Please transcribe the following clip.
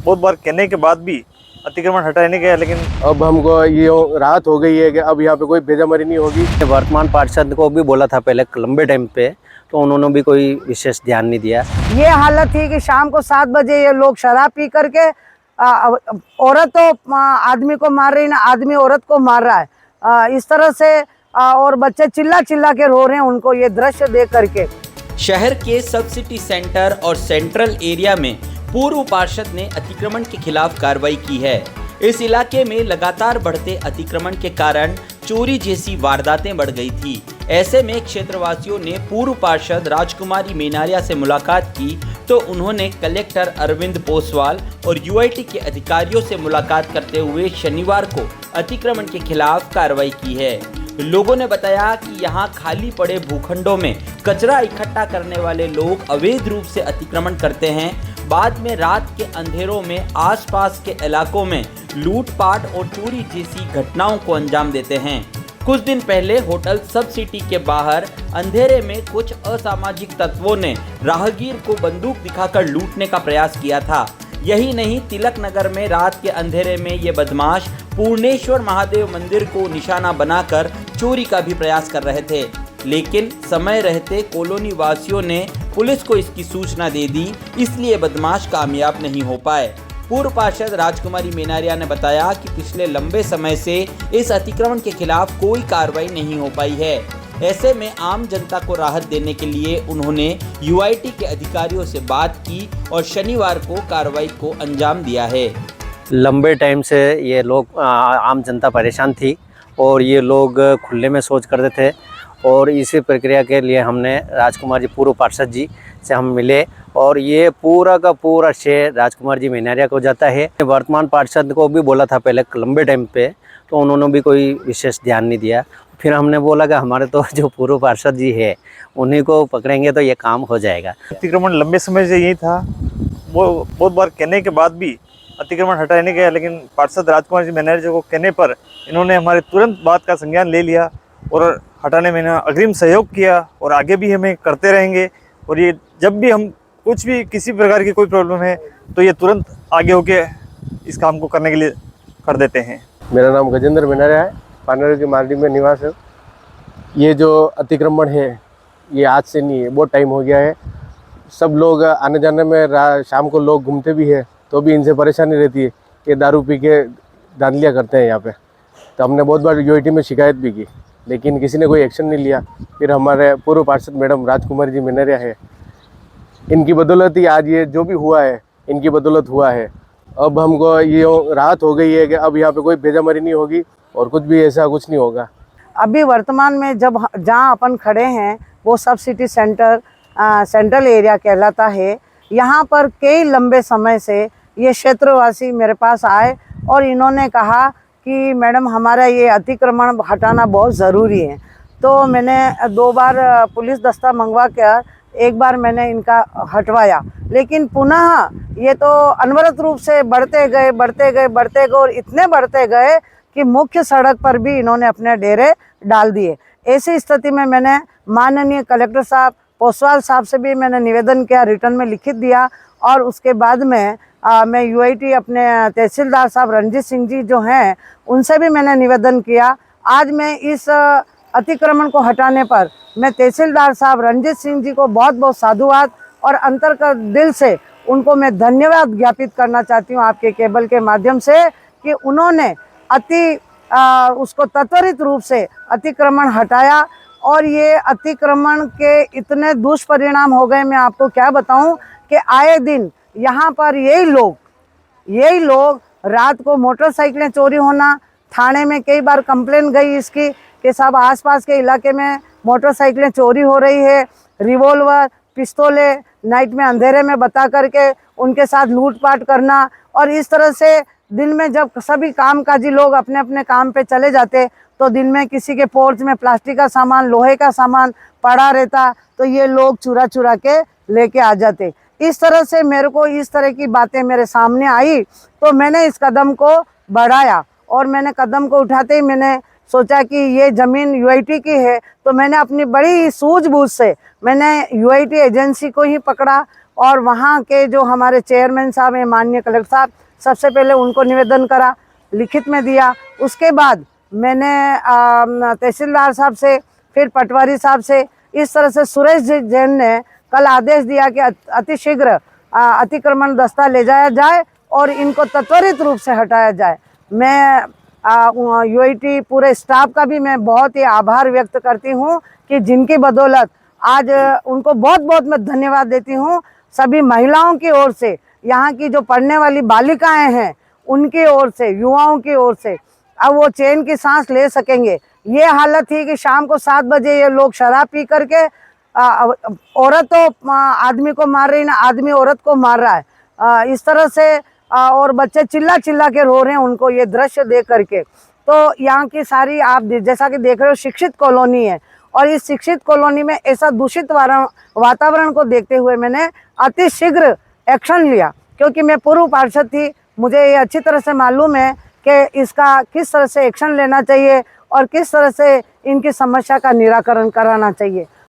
बहुत बार कहने के बाद भी अतिक्रमण हटाया नहीं गया, लेकिन अब हमको ये राहत हो गई है कि अब यहाँ पे कोई बेजमारी नहीं होगी। वर्तमान पार्षद को भी बोला था पहले लंबे टाइम पे, तो उन्होंने भी कोई विशेष ध्यान नहीं दिया। ये हालत थी कि शाम को 7 बजे ये लोग शराब पी करके औरत तो आदमी को मार रही ना, आदमी औरत को मार रहा है इस तरह से, और बच्चे चिल्ला चिल्ला के रो रहे हैं उनको ये दृश्य देख करके। शहर के सब सिटी सेंटर और सेंट्रल एरिया में पूर्व पार्षद ने अतिक्रमण के खिलाफ कार्रवाई की है। इस इलाके में लगातार बढ़ते अतिक्रमण के कारण चोरी जैसी वारदातें बढ़ गई थी। ऐसे में क्षेत्रवासियों ने पूर्व पार्षद राजकुमारी मेनारिया से मुलाकात की तो उन्होंने कलेक्टर अरविंद पोसवाल और यूआईटी के अधिकारियों से मुलाकात करते हुए शनिवार को अतिक्रमण के खिलाफ कार्रवाई की है। लोगों ने बताया कि यहाँ खाली पड़े भूखंडों में कचरा इकट्ठा करने वाले लोग अवैध रूप से अतिक्रमण करते हैं। बाद में रात के अंधेरों में आसपास के इलाकों में लूटपाट और चोरी जैसी घटनाओं को अंजाम देते हैं। कुछ दिन पहले होटल सब सिटी के बाहर अंधेरे में कुछ असामाजिक तत्वों ने राहगीर को बंदूक दिखाकर लूटने का प्रयास किया था। यही नहीं, तिलक नगर में रात के अंधेरे में ये बदमाश पूर्णेश्वर महादेव मंदिर को निशाना बनाकर चोरी का भी प्रयास कर रहे थे, लेकिन समय रहते कॉलोनी वासियों ने पुलिस को इसकी सूचना दे दी, इसलिए बदमाश कामयाब नहीं हो पाए। पूर्व पार्षद राजकुमारी मेनारिया ने बताया कि पिछले लंबे समय से इस अतिक्रमण के खिलाफ कोई कार्रवाई नहीं हो पाई है। ऐसे में आम जनता को राहत देने के लिए उन्होंने यूआईटी के अधिकारियों से बात की और शनिवार को कार्रवाई को अंजाम दिया है। लंबे टाइम से ये लोग आम जनता परेशान थी और ये लोग खुले में शौच करते थे, और इसी प्रक्रिया के लिए हमने राजकुमार जी पूर्व पार्षद जी से हम मिले, और ये पूरा का पूरा श्रेय राजकुमार जी मेनारिया को जाता है। वर्तमान पार्षद को भी बोला था पहले लंबे टाइम पे, तो उन्होंने भी कोई विशेष ध्यान नहीं दिया। फिर हमने बोला कि हमारे तो जो पूर्व पार्षद जी है उन्हीं को पकड़ेंगे तो ये काम हो जाएगा। अतिक्रमण लंबे समय से यही था, वो बहुत बार कहने के बाद भी अतिक्रमण हटाया नहीं गया, लेकिन पार्षद राजकुमार जी मेनारिया जी को कहने पर इन्होंने हमारे तुरंत बात का संज्ञान ले लिया और हटाने में अग्रिम सहयोग किया, और आगे भी हमें करते रहेंगे। और ये जब भी हम कुछ भी किसी प्रकार की कोई प्रॉब्लम है तो ये तुरंत आगे होके इस काम को करने के लिए कर देते हैं। मेरा नाम गजेंद्र मेनारिया है, पानेर की मार्डी में निवास है। ये जो अतिक्रमण है ये आज से नहीं है, बहुत टाइम हो गया है। सब लोग आने जाने में शाम को लोग घूमते भी है तो भी इनसे परेशानी रहती है कि दारू पी के धांधलियाँ करते हैं यहाँ पे। तो हमने बहुत बार यूआईटी में शिकायत भी की, लेकिन किसी ने कोई एक्शन नहीं लिया। फिर हमारे पूर्व पार्षद मैडम राजकुमारी जी मेनारिया है, इनकी बदौलत ही आज ये जो भी हुआ है इनकी बदौलत हुआ है। अब हमको ये राहत हो गई है कि अब यहाँ पे कोई बेजमारी नहीं होगी और कुछ भी ऐसा कुछ नहीं होगा। अभी वर्तमान में जब जहाँ अपन खड़े हैं वो सब सिटी सेंटर सेंट्रल एरिया कहलाता है। यहाँ पर कई लंबे समय से ये क्षेत्रवासी मेरे पास आए और इन्होंने कहा कि मैडम हमारा ये अतिक्रमण हटाना बहुत ज़रूरी है। तो मैंने 2 बार पुलिस दस्ता मंगवा कर एक बार मैंने इनका हटवाया, लेकिन पुनः ये तो अनवरत रूप से बढ़ते गए और इतने बढ़ते गए कि मुख्य सड़क पर भी इन्होंने अपने डेरे डाल दिए। ऐसी स्थिति में मैंने माननीय कलेक्टर साहब पोसवाल साहब से भी मैंने निवेदन किया, रिटर्न में लिखित दिया, और उसके बाद में मैं यूआईटी अपने तहसीलदार साहब रंजीत सिंह जी जो हैं उनसे भी मैंने निवेदन किया। आज मैं इस अतिक्रमण को हटाने पर मैं तहसीलदार साहब रंजीत सिंह जी को बहुत बहुत साधुवाद और अंतर का दिल से उनको मैं धन्यवाद ज्ञापित करना चाहती हूँ आपके केबल के माध्यम से, कि उन्होंने उसको त्वरित रूप से अतिक्रमण हटाया। और ये अतिक्रमण के इतने दुष्परिणाम हो गए, मैं आपको क्या बताऊं कि आए दिन यहाँ पर यही लोग रात को मोटरसाइकिलें चोरी होना, थाने में कई बार कंप्लेन गई इसकी कि साहब आसपास के इलाके में मोटरसाइकिलें चोरी हो रही है, रिवॉल्वर पिस्तौले नाइट में अंधेरे में बता करके उनके साथ लूटपाट करना। और इस तरह से दिन में जब सभी कामकाजी लोग अपने अपने काम पे चले जाते तो दिन में किसी के पोर्च में प्लास्टिक का सामान, लोहे का सामान पड़ा रहता तो ये लोग चुरा के लेके आ जाते। इस तरह से मेरे को इस तरह की बातें मेरे सामने आई तो मैंने इस कदम को बढ़ाया, और मैंने कदम को उठाते ही मैंने सोचा कि ये ज़मीन यूआईटी की है, तो मैंने अपनी बड़ी सूझबूझ से मैंने यूआईटी एजेंसी को ही पकड़ा और वहाँ के जो हमारे चेयरमैन साहब हैं, माननीय कलेक्टर साहब, सबसे पहले उनको निवेदन करा, लिखित में दिया। उसके बाद मैंने तहसीलदार साहब से, फिर पटवारी साहब से, इस तरह से सुरेश जैन ने कल आदेश दिया कि अतिशीघ्र अतिक्रमण दस्ता ले जाया जाए और इनको त्वरित रूप से हटाया जाए। मैं यूआईटी पूरे स्टाफ का भी मैं बहुत ही आभार व्यक्त करती हूँ कि जिनकी बदौलत आज उनको बहुत बहुत मैं धन्यवाद देती हूँ। सभी महिलाओं की ओर से, यहाँ की जो पढ़ने वाली बालिकाएं हैं उनकी ओर से, युवाओं की ओर से अब वो चैन की सांस ले सकेंगे। ये हालत थी कि शाम को 7 बजे ये लोग शराब पी करके औरत तो आदमी को मार रही, ना आदमी औरत को मार रहा है, इस तरह से और बच्चे चिल्ला चिल्ला के रो रहे हैं उनको ये दृश्य देख करके। तो यहाँ की सारी आप जैसा कि देख रहे हो शिक्षित कॉलोनी है, और इस शिक्षित कॉलोनी में ऐसा दूषित वातावरण को देखते हुए मैंने अतिशीघ्र एक्शन लिया, क्योंकि मैं पूर्व पार्षद थी, मुझे ये अच्छी तरह से मालूम है कि इसका किस तरह से एक्शन लेना चाहिए और किस तरह से इनकी समस्या का निराकरण कराना चाहिए।